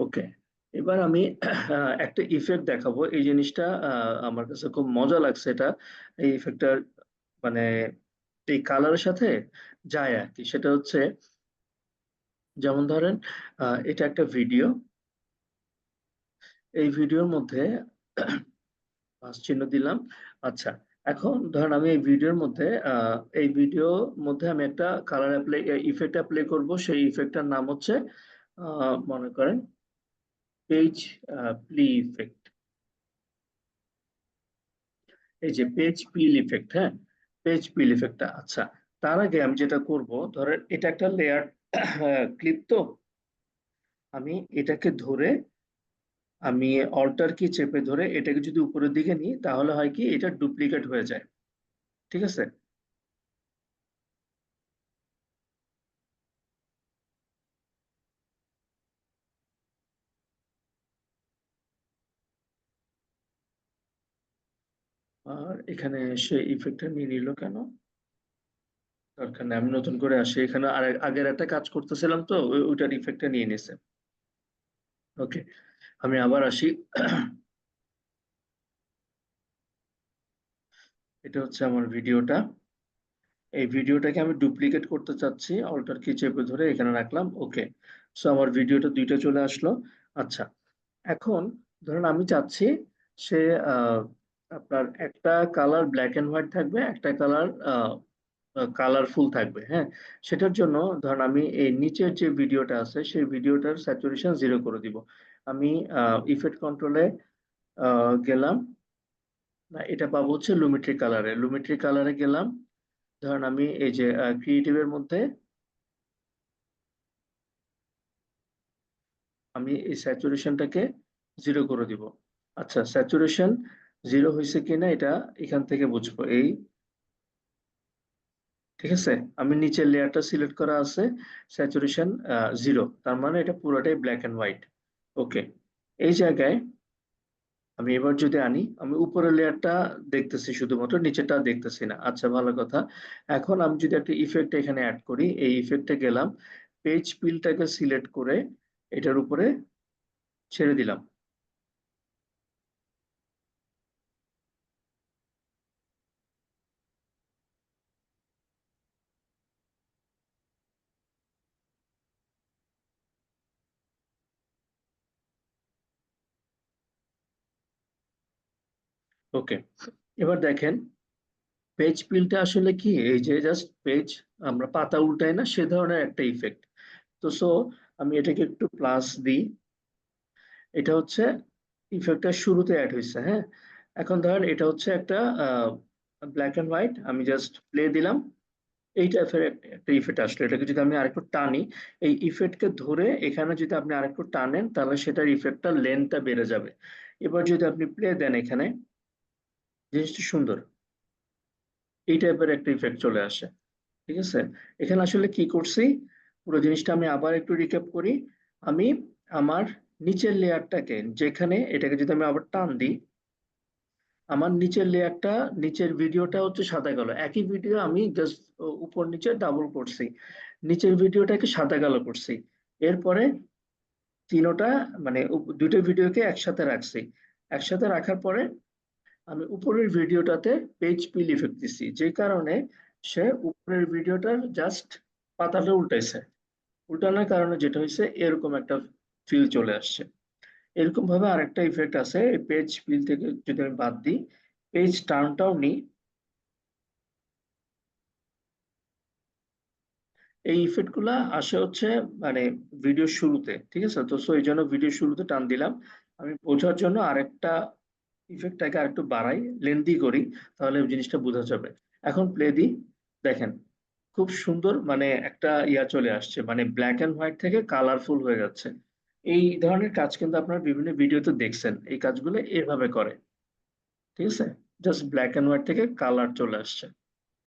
ওকে, এবার আমি একটা ইফেক্ট দেখাবো। এই জিনিসটা আমার কাছে খুব মজা লাগছে। এটা এই ইফেক্টটা মানে এই কালারের সাথে যায় আর কি। সেটা হচ্ছে যেমন ধরেন এটা একটা ভিডিও। এই ভিডিওর মধ্যে প্লাস চিহ্ন দিলাম। আচ্ছা, এখন ধরেন আমি এই ভিডিওর মধ্যে এই ভিডিওর মধ্যে আমি একটা কালার অ্যাপ্লাই ইফেক্ট অ্যাপ্লাই করব। সেই ইফেক্টটার নাম হচ্ছে মনে করেন পেজ প্লি ইফেক্ট। এই যে পেজ পিল ইফেক্ট, হ্যাঁ, পেজ পিল ইফেক্টটা। আচ্ছা, তার আগে আমি যেটা করব, ধরেন এটা একটা লেয়ার ক্লিপ, তো আমি এটাকে ধরে আমি অল্টার কি চেপে ধরে এটাকে যদি উপরের দিকে নিই, তাহলে হয় কি এটা ডুপ্লিকেট হয়ে যায়। ঠিক আছে। আর এখানে এসে ইফেক্টটা নিয়ে নিল কেন? দরকার নেই, আমি নতুন করে আসি। এখানে আর আগের একটা কাজ করতেছিলাম, তো ওইটার ইফেক্টটা নিয়ে নিছে। ওকে, আমি আবার আসি। এটা হচ্ছে আমার ভিডিওটা। এই ভিডিওটাকে আমি ডুপ্লিকেট করতে চাচ্ছি, অল্টার কি চেপে ধরে এখানে রাখলাম। ওকে, সো আমার ভিডিওটা দুইটা চলে আসলো। আচ্ছা, এখন ধরুন আমি চাচ্ছি সে আহ, আপনার একটা কালার ব্ল্যাক এন্ড হোয়াইট থাকবে, একটা কালার কালারফুল থাকবে, হ্যাঁ। সেটার জন্য ধরুন আমি এই নিচের যে ভিডিওটা আছে সেই ভিডিওটার স্যাচুরেশন 0 করে দিব। আমি ইফেক্ট কন্ট্রোলে গেলাম। না, এটা পাবো হচ্ছে লুমেট্রি কালারে। লুমেট্রি কালারে গেলাম। ধরেন আমি এই যে ক্রিয়েটিভের মধ্যে আমি এই স্যাচুরেশনটাকে 0 করে দিব। আচ্ছা, স্যাচুরেশন 0 হয়েছে কিনা এটা এখান থেকে বুঝবো। এই ঠিক আছে, আমি নিচের লেয়ারটা সিলেক্ট করা আছে, স্যাচুরেশন 0, তার মানে এটা পুরোটাই ব্ল্যাক এন্ড হোয়াইট। ওকে, এই জায়গায় আমি এবার যদি আনি, আমি উপরের লেয়ারটা দেখতেছি শুধুমাত্র, নিচেরটা দেখতেছি না। আচ্ছা, ভালো কথা। এখন আমি যদি একটা ইফেক্ট এখানে অ্যাড করি, এই ইফেক্টে গেলাম, পেজ পিলটাকে সিলেক্ট করে এটার উপরে ছেড়ে দিলাম। ওকে, এবার দেখেন পেজ পিলটা আসলে কি, এই যে জাস্ট পেজ আমরা পাতা উল্টাই না, সে ধরনের একটা ইফেক্ট। তো সো আমি এটাকে একটু প্লাস দিই। এটা হচ্ছে ইফেক্টটা শুরুতে অ্যাড হয়েছে, হ্যাঁ। এখন ধরেন এটা হচ্ছে একটা ব্ল্যাক এন্ড হোয়াইট, আমি জাস্ট প্লে দিলাম। এই টাইপের একটা ইফেক্ট আসলো। এটাকে যদি আমি আরেকটু টানি, এই ইফেক্টকে ধরে এখানে যদি আপনি আরেকটু টানেন, তাহলে সেটার ইফেক্টটা লেন্থটা বেড়ে যাবে। এবার যদি আপনি প্লে দেন এখানে, জিনিসটা সুন্দর, এই টাইপের একটা ইফেক্ট চলে আসে। ঠিক আছে। এখানে আসলে কি করছি, পুরো জিনিসটা আমি আবার একটু রিক্যাপ করি। আমি আমার নিচের লেয়ারটাকে, যেখানে এটাকে যদি আমি আবার টান দিই, আমার নিচের লেয়ারটা, নিচের ভিডিওটা হচ্ছে সাদা কালো। একই ভিডিও আমি জাস্ট উপর নিচে ডাবল করছি, নিচের ভিডিওটাকে সাদা কালো করছি। এরপরে তিনোটা মানে দুটো ভিডিওকে একসাথে রাখছি। একসাথে রাখার পরে আমি উপরের ভিডিওটাতে পেজ পিল ইফেক্ট দিছি, যে কারণে সে উপরের ভিডিওটার জাস্ট পাতাটা উল্টাইছে। উল্টানোর কারণে যেটা হয়েছে, এরকম একটা ফিল চলে আসছে। এরকম ভাবে আরেকটা ইফেক্ট আছে, এই পেজ ফিল থেকে যদি আমি বাদ দিই, পেজ টার্নটাও নিই, এই ইফেক্ট গুলা আসে হচ্ছে মানে ভিডিও শুরুতে। ঠিক আছে, তো সো এই জন্য ভিডিও শুরুতে টান দিলাম। আমি বোঝার জন্য আরেকটা ইফেক্টটাকে আরেকটু বাড়াই, লেন্দি করি, তাহলে জিনিসটা বোঝা যাবে। এখন প্লে দিই, দেখেন খুব সুন্দর মানে একটা ইয়া চলে আসছে, মানে ব্ল্যাক এন্ড হোয়াইট থেকে কালারফুল হয়ে যাচ্ছে। এই ধরনের কাজ কিন্তু আপনারা বিভিন্ন ভিডিওতে দেখছেন, এই কাজগুলো এভাবে করে। ঠিক আছে, জাস্ট ব্ল্যাক এন্ড হোয়াইট থেকে কালার চলে আসছে।